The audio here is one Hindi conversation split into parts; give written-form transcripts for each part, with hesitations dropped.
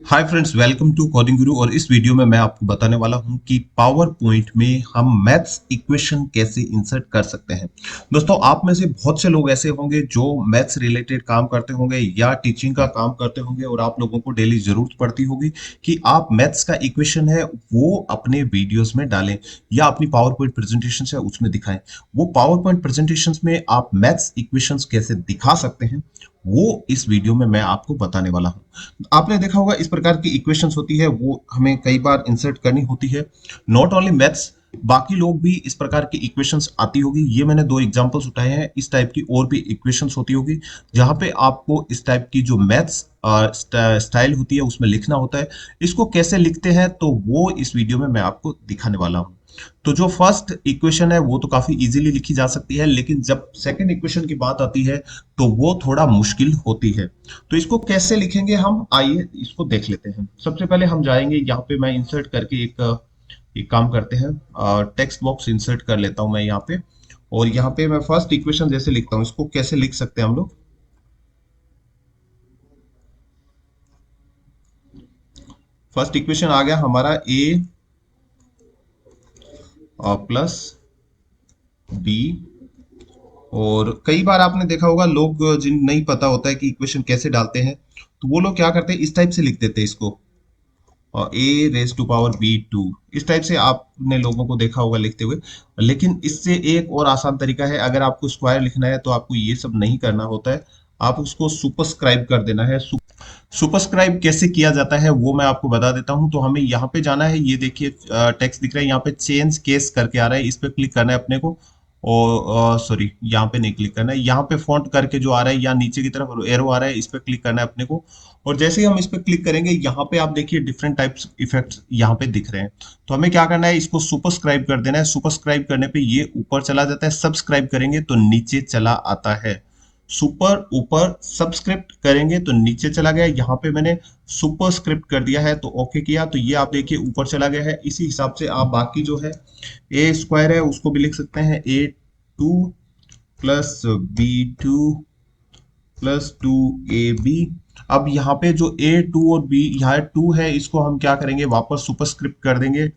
Hi friends, welcome to coding guru. और इस वीडियो में मैं आपको बताने वाला हूं कि पावर पॉइंट में हम मैथ्स इक्वेशन कैसे इंसर्ट कर सकते हैं। दोस्तों, आप में से बहुत से लोग ऐसे होंगे जो मैथ्स रिलेटेड काम करते होंगे या टीचिंग का काम करते होंगे और आप लोगों को डेली जरूरत पड़ती होगी कि आप मैथ्स का इक्वेशन है वो अपने वीडियोस में डालें या अपनी पावर पॉइंट प्रेजेंटेशन है उसमें दिखाएं। वो पावर पॉइंट प्रेजेंटेशन में आप मैथ्स इक्वेशंस कैसे दिखा सकते हैं वो इस वीडियो में मैं आपको बताने वाला हूं। आपने देखा होगा इस प्रकार की इक्वेशंस होती है वो हमें कई बार इंसर्ट करनी होती है। नॉट ओनली मैथ्स, बाकी लोग भी इस प्रकार की इक्वेशंस आती होगी। ये मैंने दो एग्जांपल्स उठाए हैं, इस टाइप की और भी इक्वेशंस होती होगी जहां पे आपको इस टाइप की जो मैथ्स स्टाइल होती है उसमें लिखना होता है। इसको कैसे लिखते हैं तो वो इस वीडियो में मैं आपको दिखाने वाला हूँ। तो जो फर्स्ट इक्वेशन है वो तो काफी इजीली लिखी जा सकती है, लेकिन जब सेकंड इक्वेशन की बात आती है तो वो थोड़ा मुश्किल होती है। तो इसको कैसे लिखेंगे हम, आइए इसको देख लेते हैं। सबसे पहले हम जाएंगे, यहाँ पे मैं इंसर्ट करके एक काम करते हैं, टेक्स्ट बॉक्स इंसर्ट कर लेता हूं मैं यहाँ पे। और यहाँ पे मैं फर्स्ट इक्वेशन जैसे लिखता हूँ, इसको कैसे लिख सकते हैं हम लोग। फर्स्ट इक्वेशन आ गया हमारा ए प्लस बी। और कई बार आपने देखा होगा लोग जिन नहीं पता होता है कि इक्वेशन कैसे डालते हैं, तो वो लोग क्या करते हैं, इस टाइप से लिख देते हैं इसको, और A raise to power B two. इस टाइप से आपने लोगों को देखा होगा लिखते हुए। लेकिन इससे एक और आसान तरीका है, अगर आपको स्क्वायर लिखना है तो आपको ये सब नहीं करना होता है, आप उसको सुपरस्क्राइब कर देना है। सुपरस्क्राइब कैसे किया जाता है वो मैं आपको बता देता हूं। तो हमें यहाँ पे जाना है, ये देखिए टेक्स्ट दिख रहा है यहाँ पे, चेंज केस करके आ रहा है, इस पे क्लिक करना है अपने को। और सॉरी, यहाँ पे नहीं क्लिक करना है, यहाँ पे फॉन्ट करके जो आ रहा है या नीचे की तरफ एरो आ रहा है, इस पे क्लिक करना है अपने को। और जैसे ही हम इस पे क्लिक करेंगे, यहाँ पे आप देखिए डिफरेंट टाइप्स इफेक्ट्स यहाँ पे दिख रहे हैं। तो हमें क्या करना है, इसको सुपरस्क्राइब कर देना है। सुपरस्क्राइब करने पे ये ऊपर चला जाता है, सब्सक्राइब करेंगे तो नीचे चला आता है। सुपर ऊपर, सब्सक्रिप्ट करेंगे तो नीचे चला गया। यहाँ पे मैंने सुपर स्क्रिप्ट कर दिया है तो ओके किया, तो ये आप देखिए ऊपर चला गया है। इसी हिसाब से आप बाकी जो है ए स्क्वायर है उसको भी लिख सकते हैं, A two plus B two plus two A B. अब यहाँ पे जो ए टू और बी यहाँ टू है, इसको हम क्या करेंगे, वापस सुपरस्क्रिप्ट कर देंगे।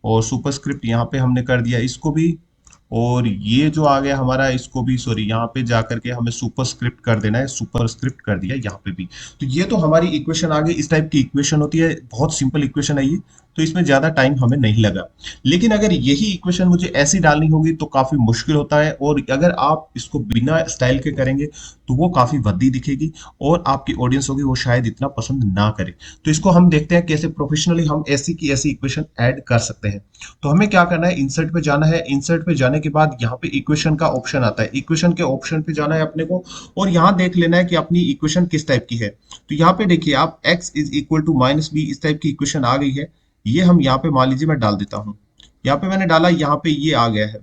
और सुपरस्क्रिप्ट यहाँ पे हमने कर दिया इसको भी। और ये जो आ गया हमारा, इसको भी सॉरी, यहाँ पे जाकर के हमें सुपरस्क्रिप्ट कर देना है, सुपरस्क्रिप्ट कर दिया यहाँ पे भी। तो ये तो हमारी इक्वेशन आ गई। इस टाइप की इक्वेशन होती है, बहुत सिंपल इक्वेशन है ये, तो इसमें ज्यादा टाइम हमें नहीं लगा। लेकिन अगर यही इक्वेशन मुझे ऐसी डालनी होगी तो काफी मुश्किल होता है, और अगर आप इसको बिना स्टाइल के करेंगे तो वो काफी भद्दी दिखेगी और आपकी ऑडियंस होगी वो शायद इतना पसंद ना करे। तो इसको हम देखते हैं कैसे प्रोफेशनली हम ऐसी की ऐसी इक्वेशन ऐड कर सकते हैं। तो हमें क्या करना है, इंसर्ट पे जाना है। इंसर्ट पे जाने के बाद यहाँ पे इक्वेशन का ऑप्शन आता है, इक्वेशन के ऑप्शन पे जाना है अपने को। और यहाँ देख लेना है कि अपनी इक्वेशन किस टाइप की है। तो यहाँ पे देखिए आप x is equal to minus B, इस टाइप की इक्वेशन आ गई है। ये हम यहाँ पे मान लीजिए मैं डाल देता हूँ, यहाँ पे मैंने डाला, यहाँ पे ये आ गया है।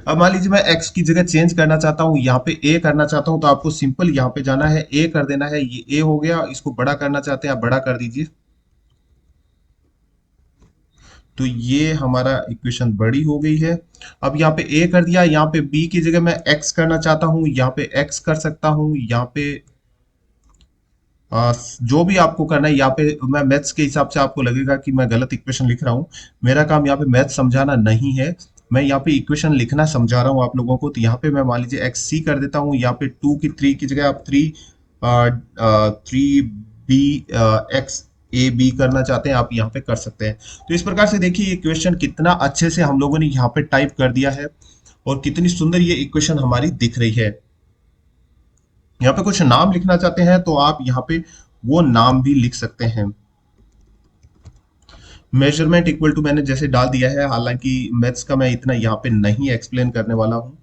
अब मान लीजिए मैं x की जगह चेंज करना चाहता हूँ, यहाँ पे a करना चाहता हूँ, तो आपको सिंपल यहाँ पे जाना है, a कर देना है। ये a हो गया, इसको बड़ा करना चाहते हैं आप बड़ा कर दीजिए। तो ये हमारा इक्वेशन बड़ी हो गई है। अब यहाँ पे a कर दिया, यहाँ पे b की जगह मैं x करना चाहता हूँ, यहाँ पे x कर सकता हूँ। यहाँ पे जो भी आपको करना है, यहाँ पे मैं मैथ्स के हिसाब से आपको लगेगा कि मैं गलत इक्वेशन लिख रहा हूँ। मेरा काम यहाँ पे मैथ्स समझाना नहीं है, मैं यहाँ पे इक्वेशन लिखना समझा रहा हूँ आप लोगों को। तो यहाँ पे मैं मान लीजिए एक्स सी कर देता हूँ, यहाँ पे टू की थ्री की जगह आप three three B X A B करना चाहते हैं, आप यहाँ पे कर सकते हैं। तो इस प्रकार से देखिए इक्वेशन कितना अच्छे से हम लोगों ने यहाँ पे टाइप कर दिया है, और कितनी सुंदर ये इक्वेशन हमारी दिख रही है। यहाँ पे कुछ नाम लिखना चाहते हैं तो आप यहाँ पे वो नाम भी लिख सकते हैं। मेजरमेंट इक्वल टू मैंने जैसे डाल दिया है, हालांकि मैथ्स का मैं इतना यहाँ पे नहीं एक्सप्लेन करने वाला हूँ।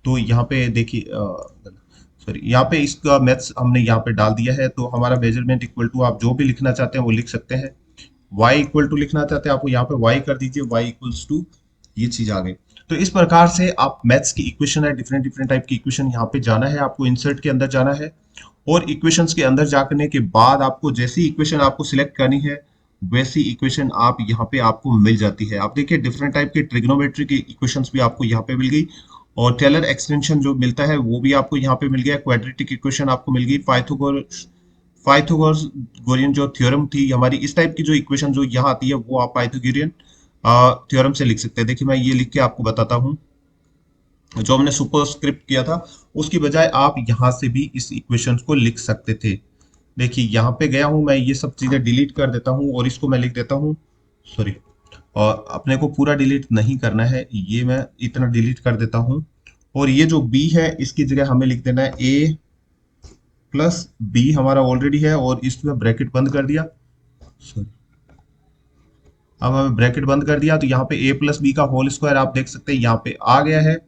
तो यहाँ पे देखिए सॉरी, यहाँ पे इसका मैथ्स हमने यहाँ पे डाल दिया है। तो हमारा मेजरमेंट इक्वल टू आप जो भी लिखना चाहते हैं वो लिख सकते हैं। y इक्वल टू लिखना चाहते हैं, आपको यहाँ पे y कर दीजिए, y इक्वल्स टू, ये चीज आ गई। तो इस प्रकार से आप मैथ्स की इक्वेशन है, डिफरेंट डिफरेंट टाइप की इक्वेशन, यहाँ पे जाना है आपको, इंसर्ट के अंदर जाना है। और इक्वेशंस के अंदर जाने के बाद आपको जैसी इक्वेशन आपको सिलेक्ट करनी है वैसी इक्वेशन आप यहाँ पे आपको मिल जाती है। आप देखिए डिफरेंट टाइप के ट्रिग्नोमेट्री की इक्वेशंस भी आपको यहाँ पे मिल गई, और टेलर एक्सटेंशन जो मिलता है वो भी आपको यहाँ पे मिल गया, क्वाड्रेटिक इक्वेशन आपको मिल गई, पाइथागोरस जो थ्योरम थी हमारी, इस टाइप की जो इक्वेशन जो यहाँ आती है वो आप पाइथागोरियन थ्योरम से लिख सकते हैं। देखिए मैं ये लिख के आपको बताता हूँ। जो हमने सुपरस्क्रिप्ट किया था उसकी बजाय आप यहाँ से भी इस इक्वेशन को लिख सकते थे। देखिए यहाँ पे गया हूँ मैं, ये सब चीजें डिलीट कर देता हूँ और इसको मैं लिख देता हूँ, सॉरी, और अपने को पूरा डिलीट नहीं करना है, ये मैं इतना डिलीट कर देता हूँ। और ये जो b है इसकी जगह हमें लिख देना है a प्लस बी, हमारा ऑलरेडी है, और इसमें ब्रैकेट बंद कर दिया, सॉरी, अब हमें ब्रैकेट बंद कर दिया तो यहाँ पे a प्लस बी का होल स्क्वायर आप देख सकते हैं यहाँ पे आ गया है।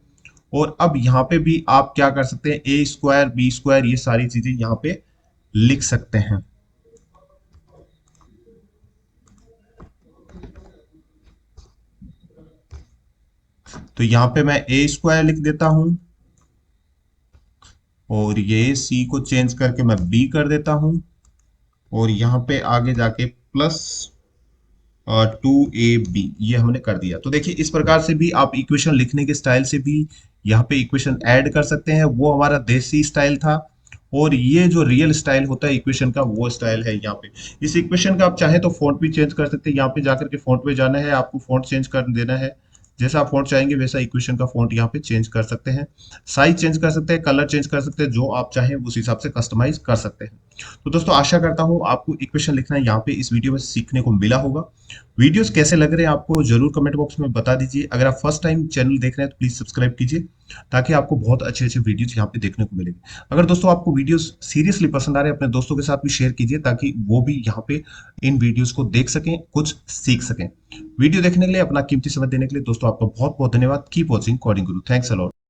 और अब यहाँ पे भी आप क्या कर सकते हैं, ए स्क्वायर बी स्क्वायर ये सारी चीजें यहाँ पे लिख सकते हैं। तो यहाँ पे मैं ए स्क्वायर लिख देता हूं और ये सी को चेंज करके मैं बी कर देता हूं और यहाँ पे आगे जाके प्लस 2ab ये हमने कर दिया। तो देखिए इस प्रकार से भी आप इक्वेशन लिखने के स्टाइल से भी यहाँ पे इक्वेशन ऐड कर सकते हैं। वो हमारा देसी स्टाइल था, और ये जो रियल स्टाइल होता है इक्वेशन का वो स्टाइल है यहाँ पे। इस इक्वेशन का आप चाहे तो फॉन्ट भी चेंज कर सकते हैं, यहाँ पे जाकर के फॉन्ट पे जाना है, आपको फॉन्ट चेंज कर देना है, जैसा आप फॉन्ट चाहेंगे वैसा इक्वेशन का फॉन्ट यहाँ पे चेंज कर सकते हैं, साइज चेंज कर सकते हैं, कलर चेंज कर सकते हैं, जो आप चाहें उस हिसाब से कस्टमाइज कर सकते हैं। तो दोस्तों आशा करता हूँ आपको इक्वेशन लिखना यहाँ पे इस वीडियो में सीखने को मिला होगा। वीडियोस कैसे लग रहे हैं आपको जरूर कमेंट बॉक्स में बता दीजिए। अगर आप फर्स्ट टाइम चैनल देख रहे हैं तो प्लीज सब्सक्राइब कीजिए, ताकि आपको बहुत अच्छे अच्छे वीडियोस यहाँ पे देखने को मिलेंगे। अगर दोस्तों आपको वीडियोस सीरियसली पसंद आ रहे हैं अपने दोस्तों के साथ भी शेयर कीजिए, ताकि वो भी यहाँ पे इन वीडियोस को देख सकें, कुछ सीख सकें। वीडियो देखने के लिए, अपना कीमती समय देने के लिए दोस्तों आपका बहुत बहुत धन्यवाद। Keep watching coding Guru. Thanks a lot.